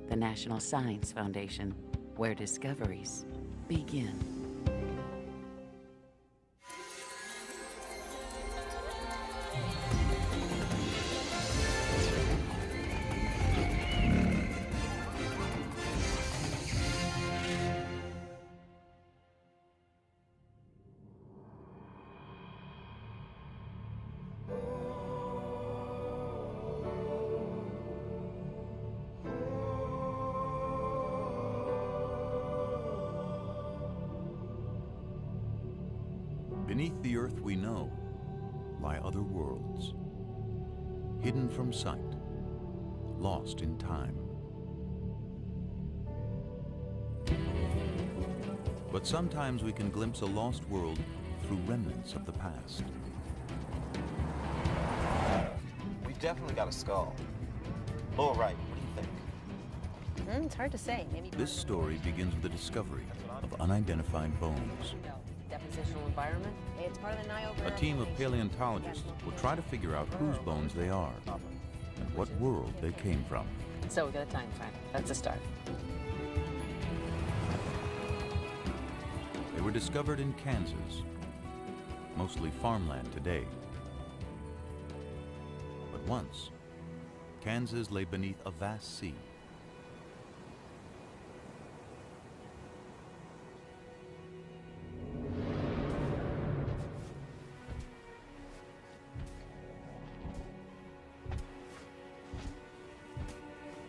the National Science Foundation, where discoveries begin. Beneath the earth we know lie other worlds, hidden from sight, lost in time. But sometimes we can glimpse a lost world through remnants of the past. We've definitely got a skull. Lower right, what do you think? It's hard to say. Maybe This story begins with the discovery of unidentified bones. depositional environment. It's part of the Nile. A team of paleontologists will try to figure out whose bones they are and what world they came from. So we got a time frame. That's a start. They were discovered in Kansas, mostly farmland today. But once, Kansas lay beneath a vast sea.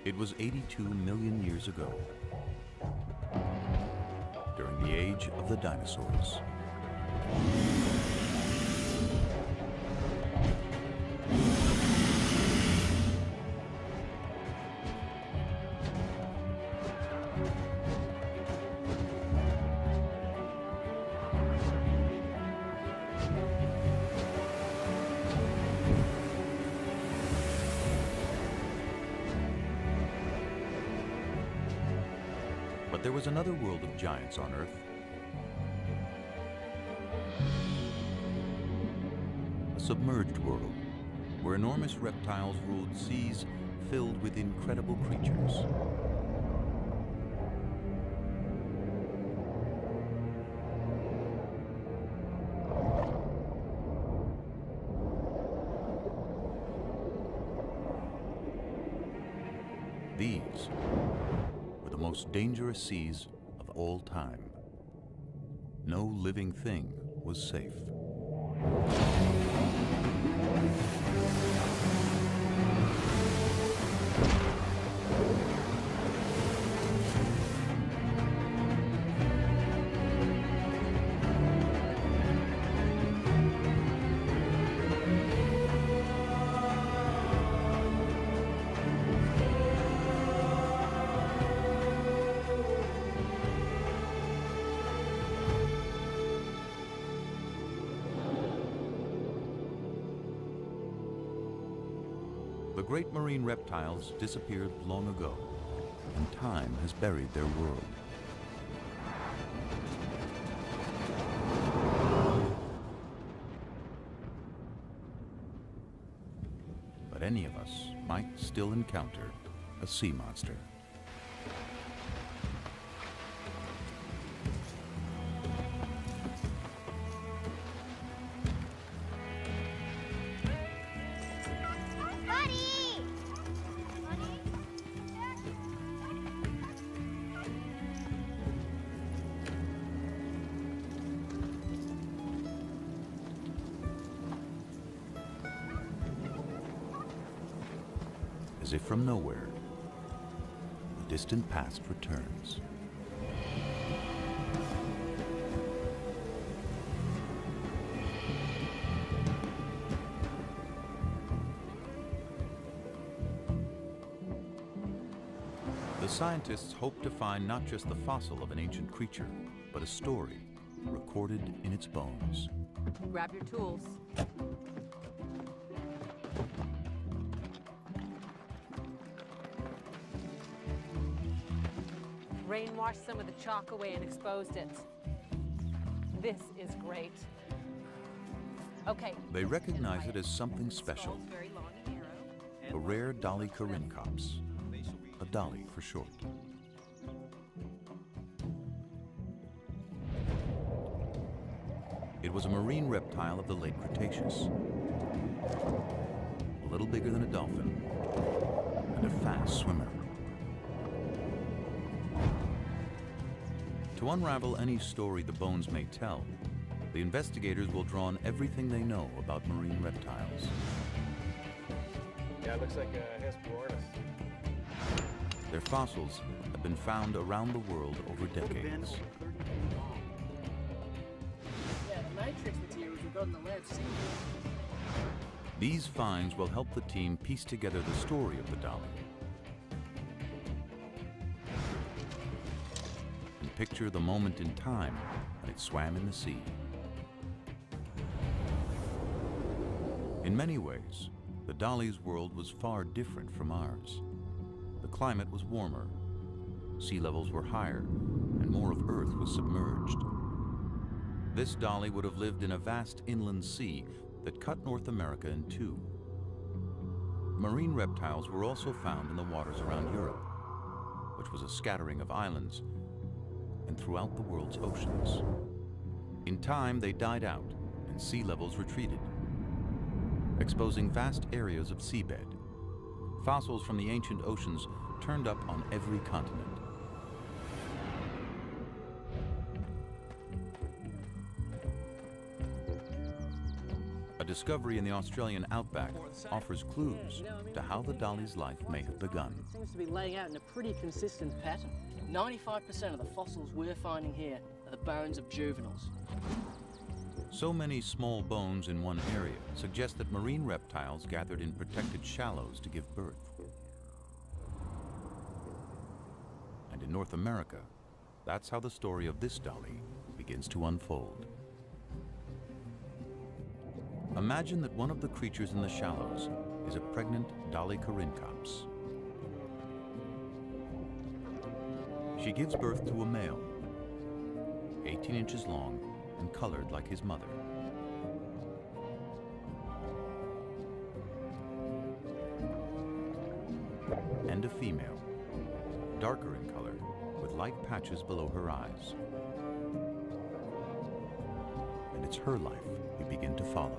It was 82 million years ago, during the age of the dinosaurs. But there was another world of giants on Earth. A submerged world, where enormous reptiles ruled seas filled with incredible creatures. These were the most dangerous seas of all time. No living thing was safe. The great marine reptiles disappeared long ago, and time has buried their world. But any of us might still encounter a sea monster. As if from nowhere, the distant past returns. The scientists hope to find not just the fossil of an ancient creature, but a story recorded in its bones. Grab your tools. Rain washed some of the chalk away and exposed it. This is great. Okay. They recognize it as something special, a rare Dolly Corincops. a dolly for short. It was a marine reptile of the late Cretaceous, a little bigger than a dolphin and a fast swimmer. To unravel any story the bones may tell, the investigators will draw on everything they know about marine reptiles. Yeah, it looks like a Hesperornis. Their fossils have been found around the world over decades. Yeah, the matrix materials we've got in the lab seem These finds will help the team piece together the story of the dolly and picture the moment in time when it swam in the sea. In many ways, the dolly's world was far different from ours. The climate was warmer, sea levels were higher, and more of Earth was submerged. This dolly would have lived in a vast inland sea that cut North America in two. Marine reptiles were also found in the waters around Europe, which was a scattering of islands, and throughout the world's oceans. In time, they died out and sea levels retreated, exposing vast areas of seabed. Fossils from the ancient oceans turned up on every continent. A discovery in the Australian outback offers clues to how the dolly's life may have begun. It seems to be laying out in a pretty consistent pattern. 95% of the fossils we're finding here are the bones of juveniles. So many small bones in one area suggest that marine reptiles gathered in protected shallows to give birth. And in North America, that's how the story of this dolly begins to unfold. Imagine that one of the creatures in the shallows is a pregnant Dolly corincops. She gives birth to a male, 18 inches long and colored like his mother. And a female, darker in color, with light patches below her eyes. And it's her life we begin to follow.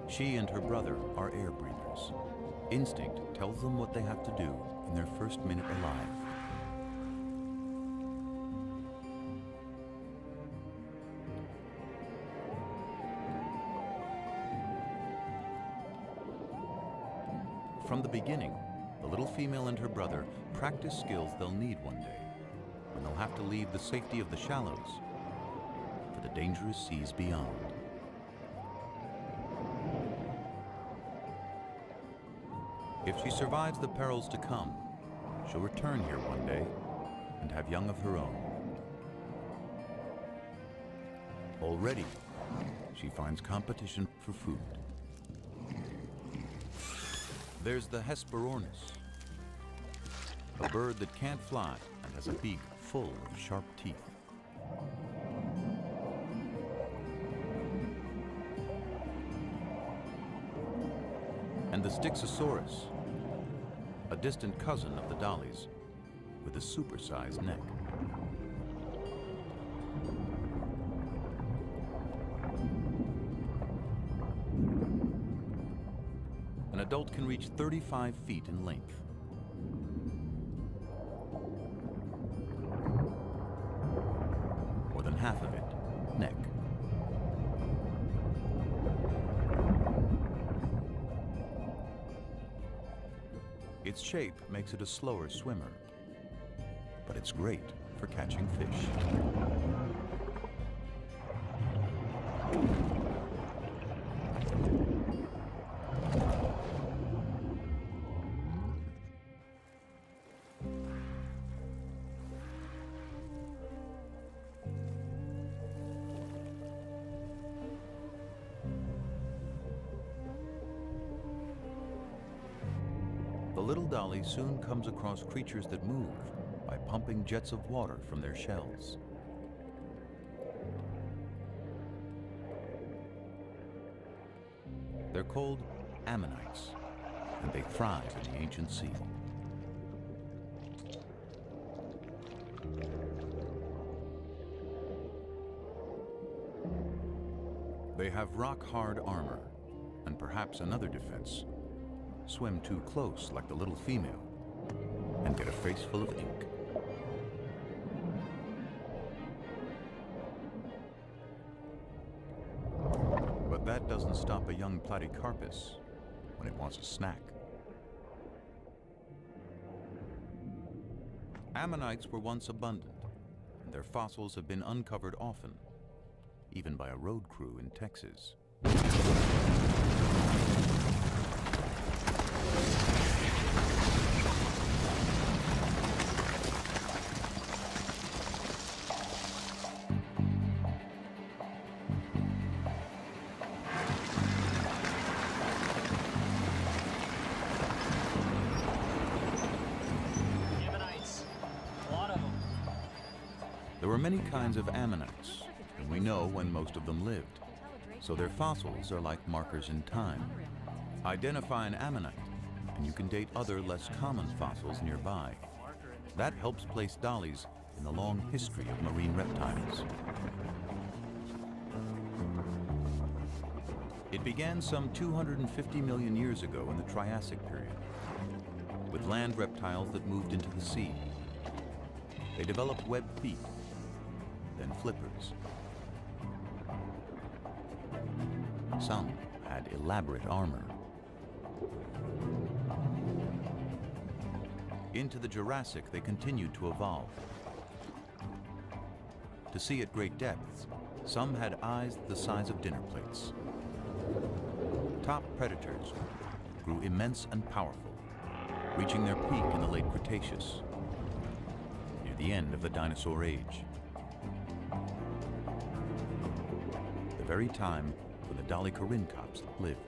She and her brother are air breathers. Instinct tells them what they have to do in their first minute alive. From the beginning, the little female and her brother practice skills they'll need one day, when they'll have to leave the safety of the shallows for the dangerous seas beyond. If she survives the perils to come, she'll return here one day and have young of her own. Already, she finds competition for food. There's the Hesperornis, a bird that can't fly and has a beak full of sharp teeth. And the Styxosaurus, a distant cousin of the dollies with a supersized neck. An adult can reach 35 feet in length. More than half of it, neck. Its shape makes it a slower swimmer, but it's great for catching fish. The little dolly soon comes across creatures that move by pumping jets of water from their shells. They're called ammonites, and they thrive in the ancient sea. They have rock-hard armor, and perhaps another defense. Swim too close like the little female, and get a face full of ink. But that doesn't stop a young platycarpus when it wants a snack. Ammonites were once abundant, and their fossils have been uncovered often, even by a road crew in Texas. There were many kinds of ammonites, and we know when most of them lived, so their fossils are like markers in time. Identify an ammonite, and you can date other less common fossils nearby. That helps place dollies in the long history of marine reptiles. It began some 250 million years ago in the Triassic period, with land reptiles that moved into the sea. They developed webbed feet, then flippers. Some had elaborate armor. Into the Jurassic, they continued to evolve. To see at great depths, some had eyes the size of dinner plates. Top predators grew immense and powerful, reaching their peak in the late Cretaceous, near the end of the dinosaur age. The very time when the dolichoryncops lived.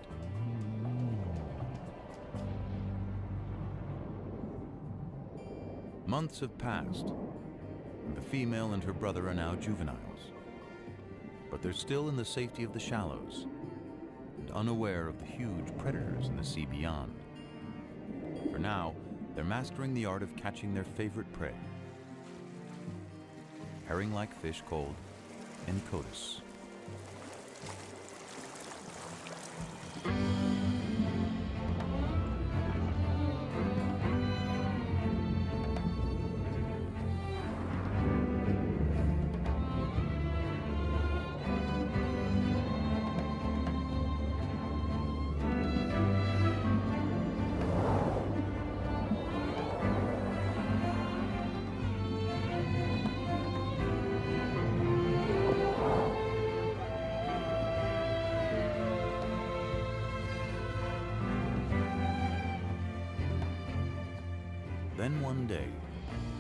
Months have passed, and the female and her brother are now juveniles. But they're still in the safety of the shallows, and unaware of the huge predators in the sea beyond. For now, they're mastering the art of catching their favorite prey, herring-like fish called encotis. Then one day,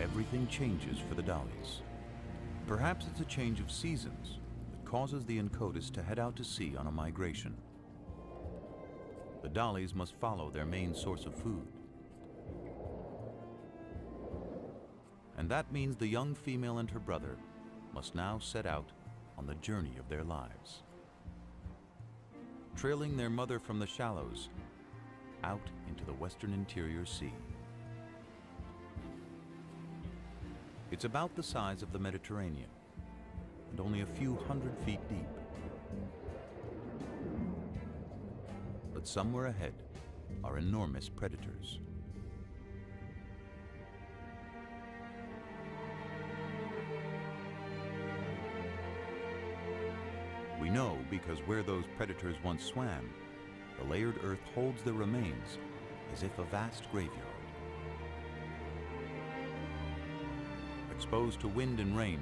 everything changes for the dollies. Perhaps it's a change of seasons that causes the encotis to head out to sea on a migration. The dollies must follow their main source of food. And that means the young female and her brother must now set out on the journey of their lives, trailing their mother from the shallows out into the western interior sea. It's about the size of the Mediterranean and only a few 100 feet deep. But somewhere ahead are enormous predators. We know because where those predators once swam, the layered earth holds their remains as if a vast graveyard. Exposed to wind and rain,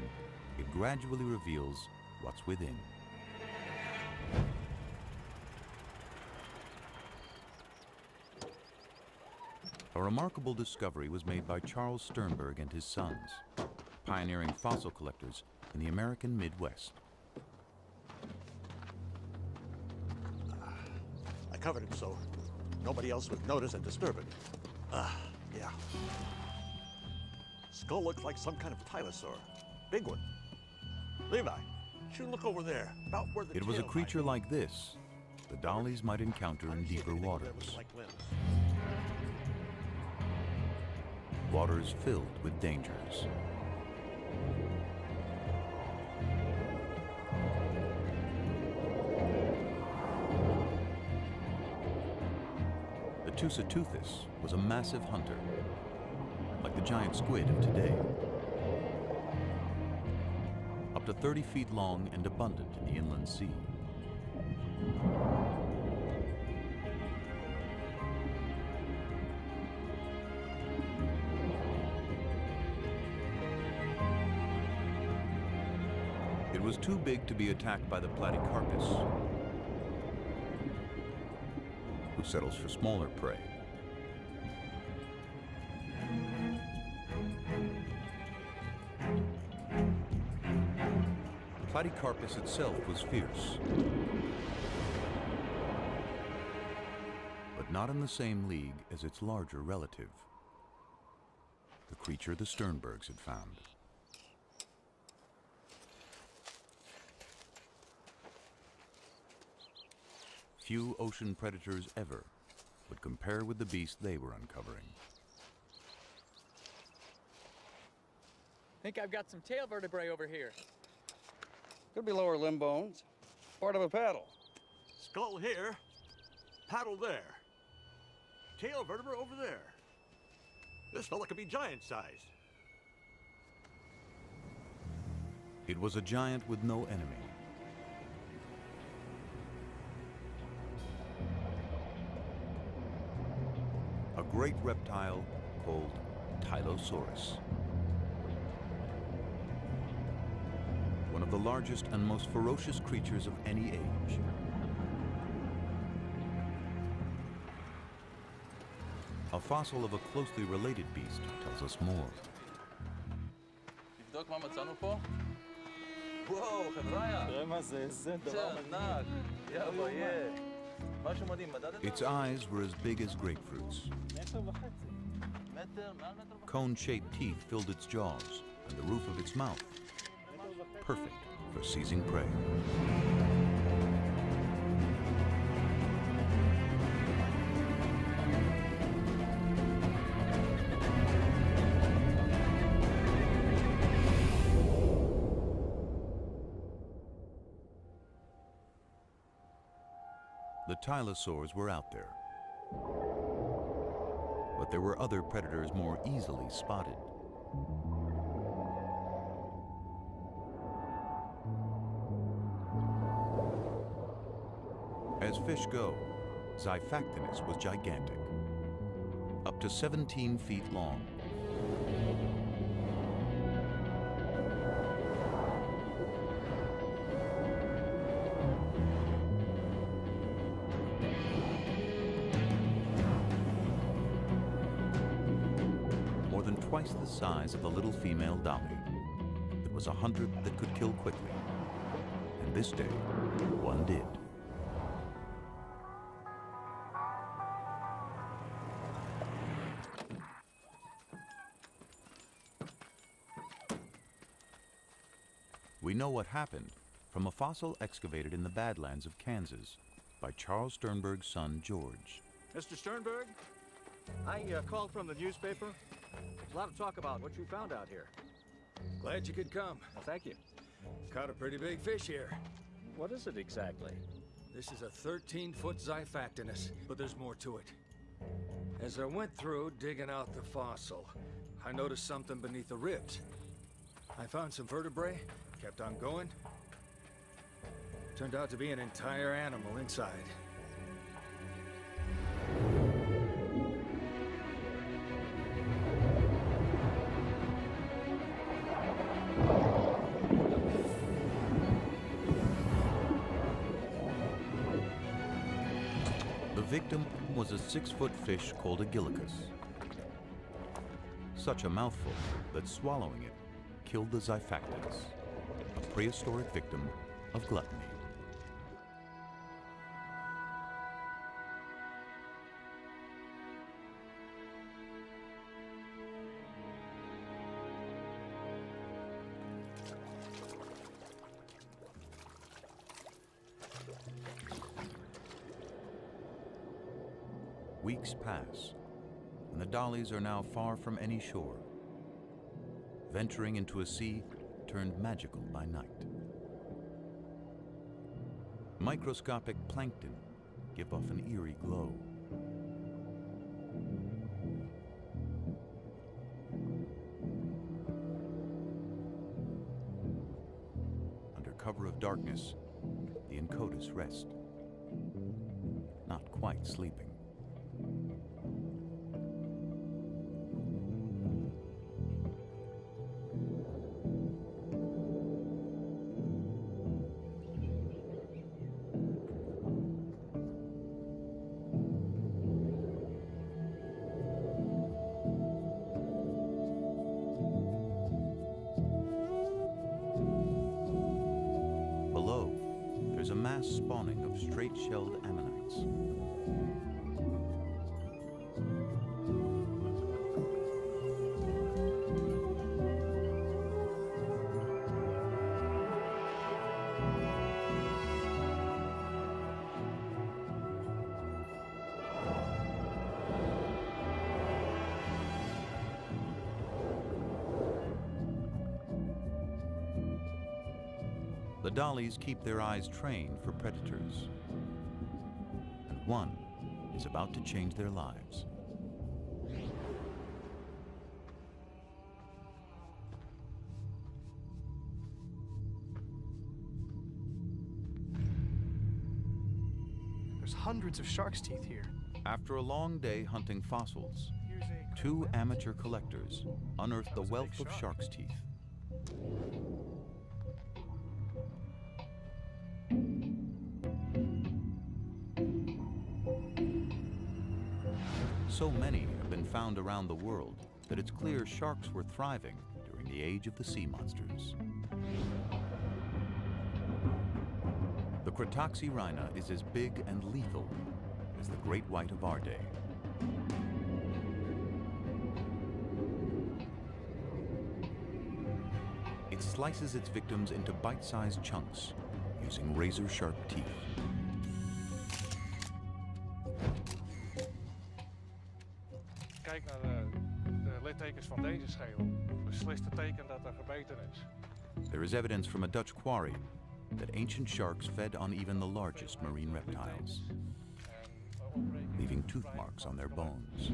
it gradually reveals what's within. A remarkable discovery was made by Charles Sternberg and his sons, pioneering fossil collectors in the American Midwest. I covered him so nobody else would notice and disturb it. Yeah. Skull looks like some kind of tylosaur. Big one. Levi, you look over there, about where the It was a tail creature might be. like this the dollies might encounter in deeper waters. Like limbs. waters filled with dangers. The Tusateuthis was a massive hunter, like the giant squid of today. Up to 30 feet long and abundant in the inland sea. It was too big to be attacked by the platycarpus, who settles for smaller prey. Platycarpus itself was fierce, but not in the same league as its larger relative, the creature the Sternbergs had found. Few ocean predators ever would compare with the beast they were uncovering. Think I've got some tail vertebrae over here. Could be lower limb bones. Part of a paddle. Skull here, paddle there. Tail vertebra over there. This fella could be giant-sized. It was a giant with no enemy. A great reptile called Tylosaurus. One of the largest and most ferocious creatures of any age. A fossil of a closely related beast tells us more. תבדוק מה מצאנו פה? וואו, חבריה. תראה מה זה, איזה דבר ענק. יא בויה. משהו מדהים, מדדת? Its eyes were as big as grapefruits. מטר, מעל מטר וחצי. Cone-shaped teeth filled its jaws and the roof of its mouth. Perfect for seizing prey. The Tylosaurs were out there. But there were other predators more easily spotted. As fish go, Xiphactinus was gigantic, up to 17 feet long. More than twice the size of the little female dolly. It was a hunter that could kill quickly, and this day, one did. We know what happened from a fossil excavated in the Badlands of Kansas by Charles Sternberg's son, George. Mr. Sternberg, I called from the newspaper. There's a lot of talk about what you found out here. Glad you could come. Well, thank you. Caught a pretty big fish here. What is it exactly? This is a 13-foot Xiphactinus, but there's more to it. As I went through digging out the fossil, I noticed something beneath the ribs. I found some vertebrae, kept on going. Turned out to be an entire animal inside. The victim was a 6-foot fish called a gillicus. Such a mouthful that swallowing it killed the Xiphactinus, a prehistoric victim of gluttony. Weeks pass. and the dollies are now far from any shore, venturing into a sea turned magical by night. Microscopic plankton give off an eerie glow. Under cover of darkness, the Incotus rest, not quite sleeping. Below, there's a mass spawning of straight-shelled ammonites. The dollies keep their eyes trained for predators, and one is about to change their lives. There's hundreds of shark's teeth here. After a long day hunting fossils, two amateur collectors unearth the wealth of shark's teeth. So many have been found around the world that it's clear sharks were thriving during the age of the sea monsters. The Cratoxyrhina is as big and lethal as the great white of our day. It slices its victims into bite-sized chunks using razor-sharp teeth. Kijk naar de littekens van deze schedel. Beslist het teken dat er gebeten is. There is evidence from a Dutch quarry that ancient sharks fed on even the largest marine reptiles, leaving tooth marks on their bones.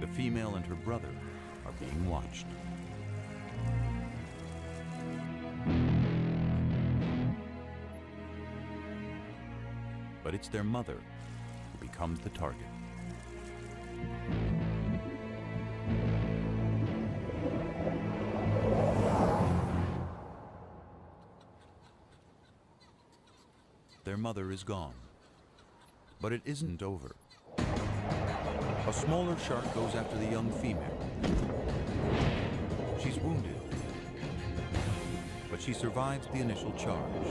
The female and her brother are being watched. But it's their mother who becomes the target. Their mother is gone, but it isn't over. A smaller shark goes after the young female. She's wounded, but she survives the initial charge.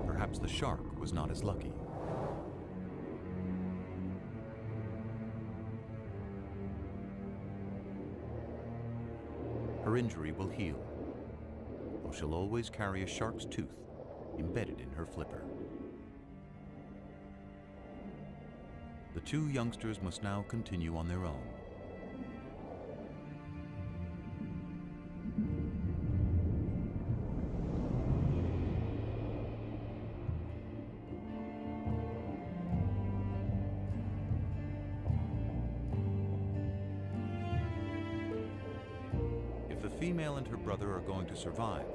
Perhaps the shark was not as lucky. Her injury will heal, though she'll always carry a shark's tooth embedded in her flipper. The two youngsters must now continue on their own. If the female and her brother are going to survive,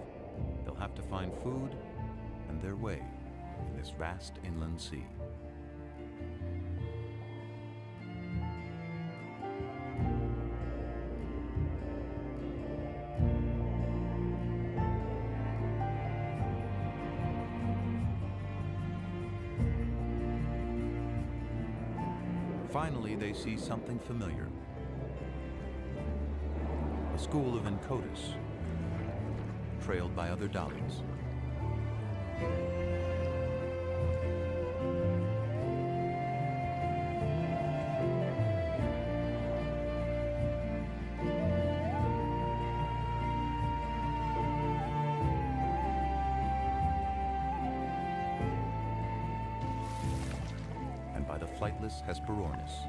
they'll have to find food and their way in this vast inland sea. Finally, they see something familiar. A school of Incotus, trailed by other dollies. And by the flightless Hesperornis.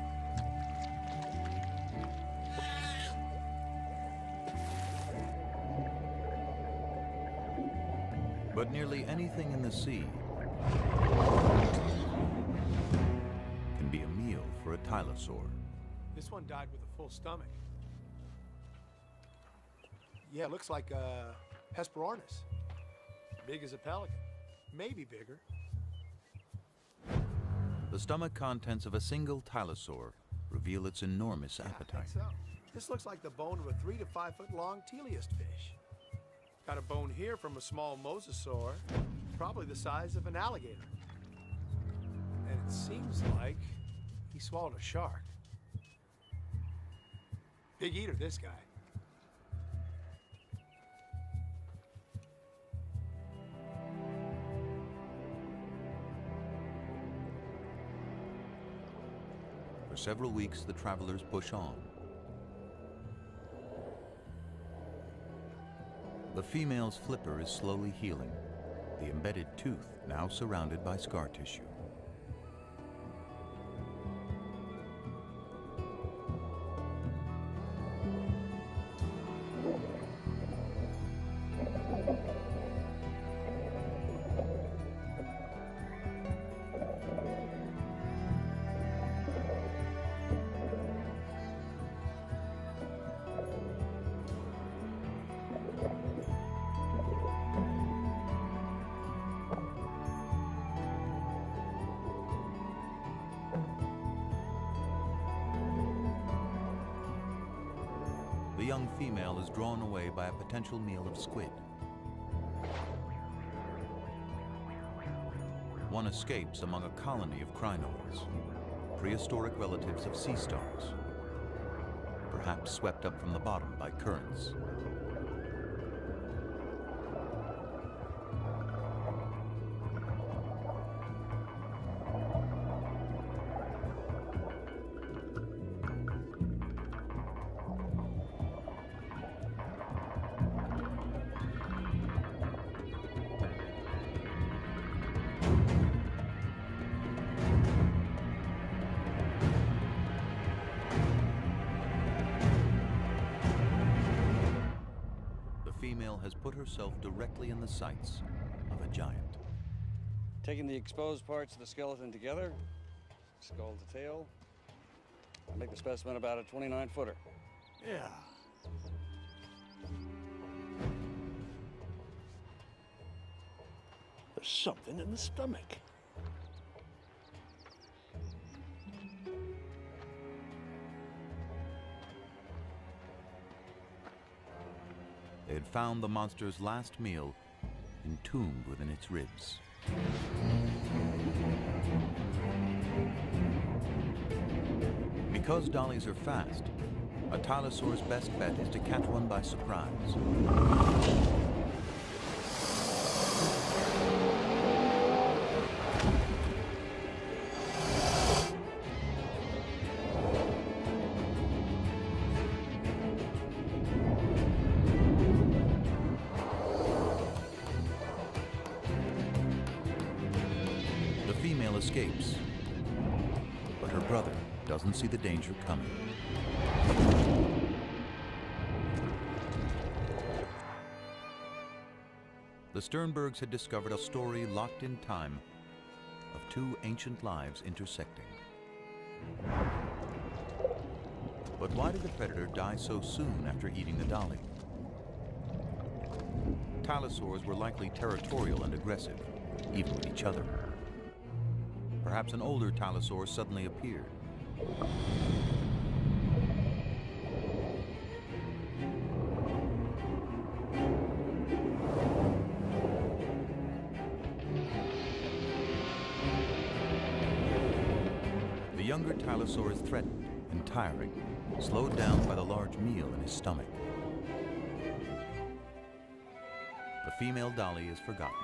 But nearly anything in the sea can be a meal for a tylosaur. This one died with a full stomach. Yeah, looks like a Hesperornis. Big as a pelican. Maybe bigger. The stomach contents of a single tylosaur reveal its enormous appetite. So, this looks like the bone of a 3 to 5 foot long teleost fish. Got a bone here from a small mosasaur, probably the size of an alligator. And it seems like he swallowed a shark. Big eater, this guy. For several weeks, the travelers push on. The female's flipper is slowly healing, the embedded tooth now surrounded by scar tissue. The young female is drawn away by a potential meal of squid. One escapes among a colony of crinoids, prehistoric relatives of sea stars, perhaps swept up from the bottom by currents. Has put herself directly in the sights of a giant. Taking the exposed parts of the skeleton together, skull to tail, I make the specimen about a 29-footer. Yeah. There's something in the stomach. They had found the monster's last meal entombed within its ribs. Because dollies are fast, a tylosaur's best bet is to catch one by surprise. Escapes, but her brother doesn't see the danger coming. The Sternbergs had discovered a story locked in time of two ancient lives intersecting. But why did the predator die so soon after eating the dolly? Tylosaurs were likely territorial and aggressive, even with each other. Perhaps an older tylosaur suddenly appeared. The younger tylosaur is threatened and tiring, slowed down by the large meal in his stomach. The female dolly is forgotten.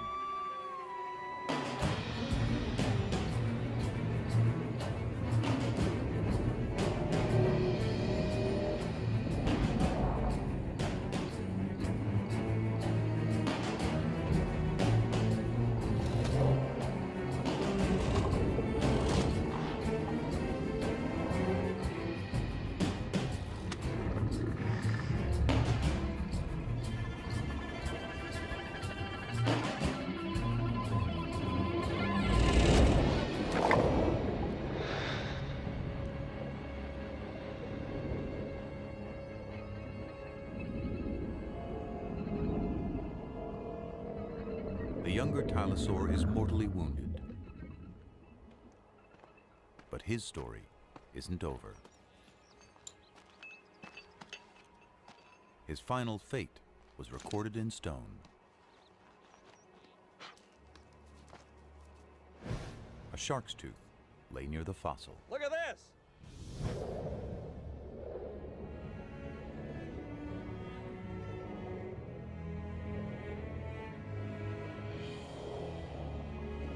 The younger Tylosaur is mortally wounded. But his story isn't over. His final fate was recorded in stone. A shark's tooth lay near the fossil. Look at this!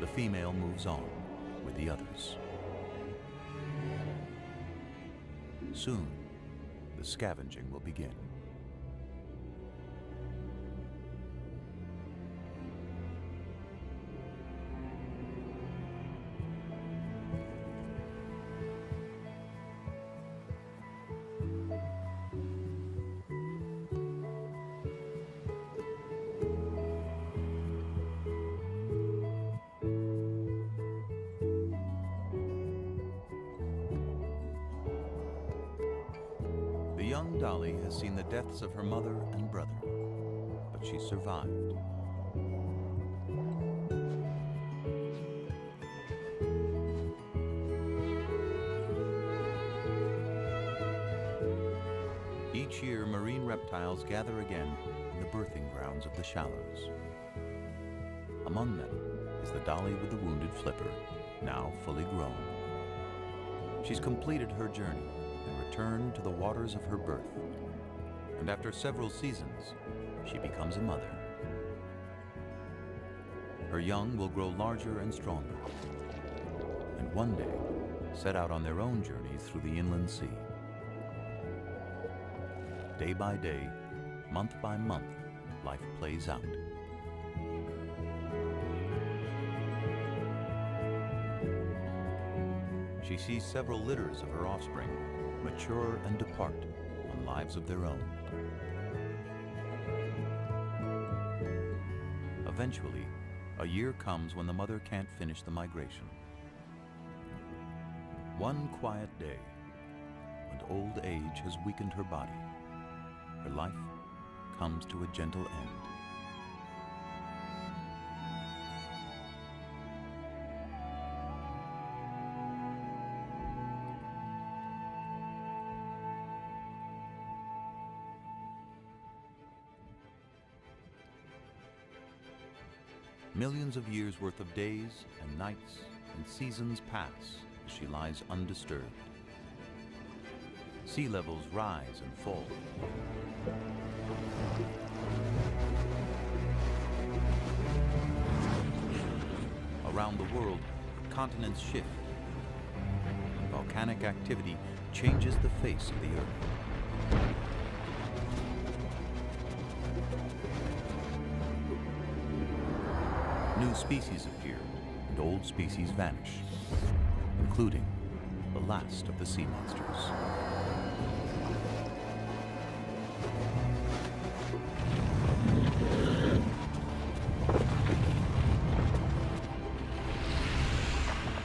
The female moves on with the others. Soon, the scavenging will begin. The young Dolly has seen the deaths of her mother and brother, but she survived. Each year, marine reptiles gather again in the birthing grounds of the shallows. Among them is the dolly with the wounded flipper, now fully grown. She's completed her journey and returned to the waters of her birth. And after several seasons, she becomes a mother. Her young will grow larger and stronger, and one day set out on their own journeys through the inland sea. Day by day, month by month, life plays out. She sees several litters of her offspring mature and depart on lives of their own. Eventually, a year comes when the mother can't finish the migration. One quiet day, when old age has weakened her body, her life comes to a gentle end. Millions of years worth of days and nights and seasons pass as she lies undisturbed. Sea levels rise and fall. Around the world, continents shift. Volcanic activity changes the face of the Earth. New species appear, and old species vanish, including the last of the sea monsters.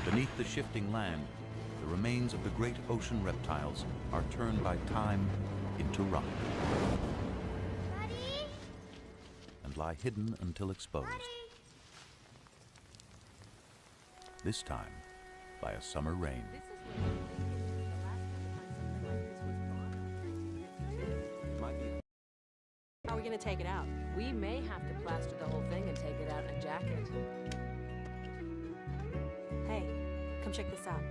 Beneath the shifting land, the remains of the great ocean reptiles are turned by time into rock. Daddy? And lie hidden until exposed. Daddy? This time by a summer rain. How are we going to take it out? We may have to plaster the whole thing and take it out in a jacket. Hey, come check this out.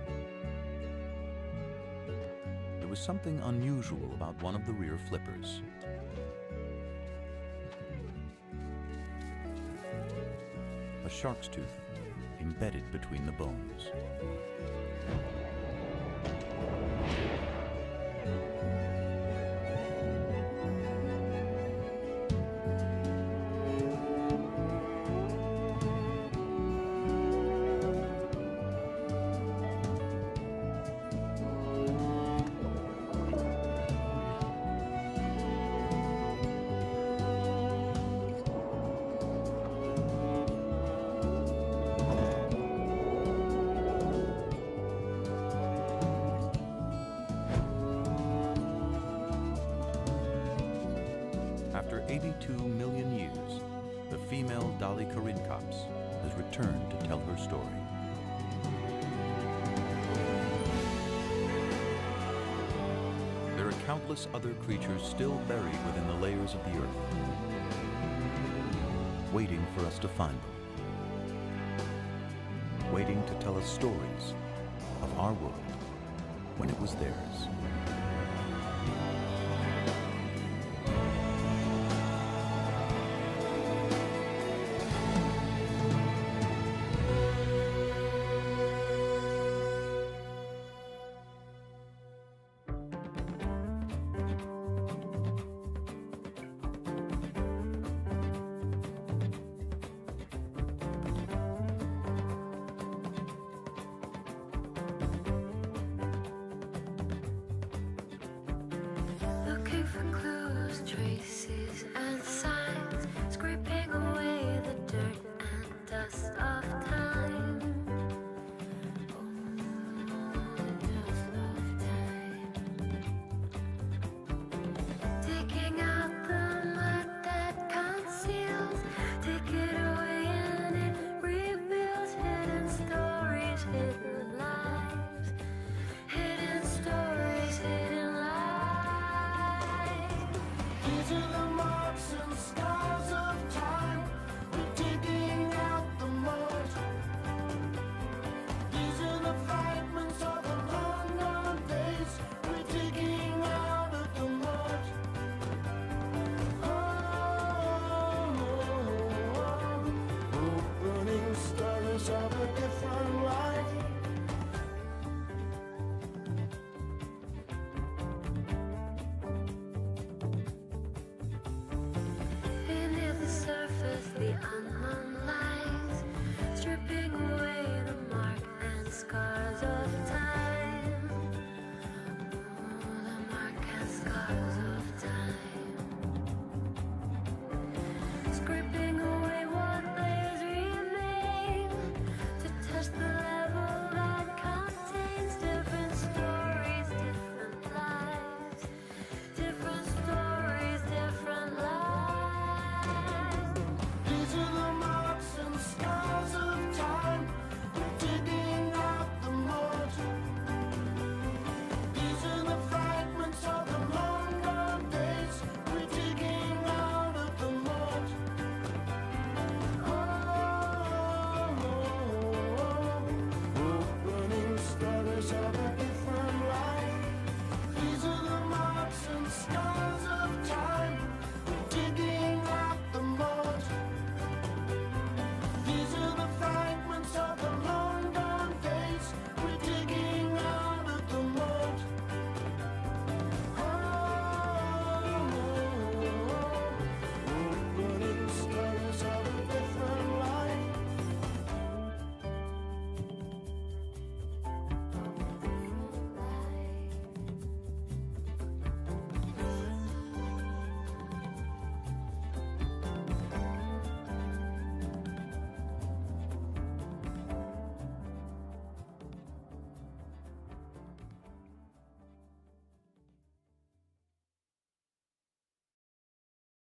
There was something unusual about one of the rear flippers. a shark's tooth embedded between the bones. After 82 million years, the female Dolly Corincops has returned to tell her story. There are countless other creatures still buried within the layers of the earth, waiting for us to find them, waiting to tell us stories of our world when it was theirs. Looking for clues, traces, and signs.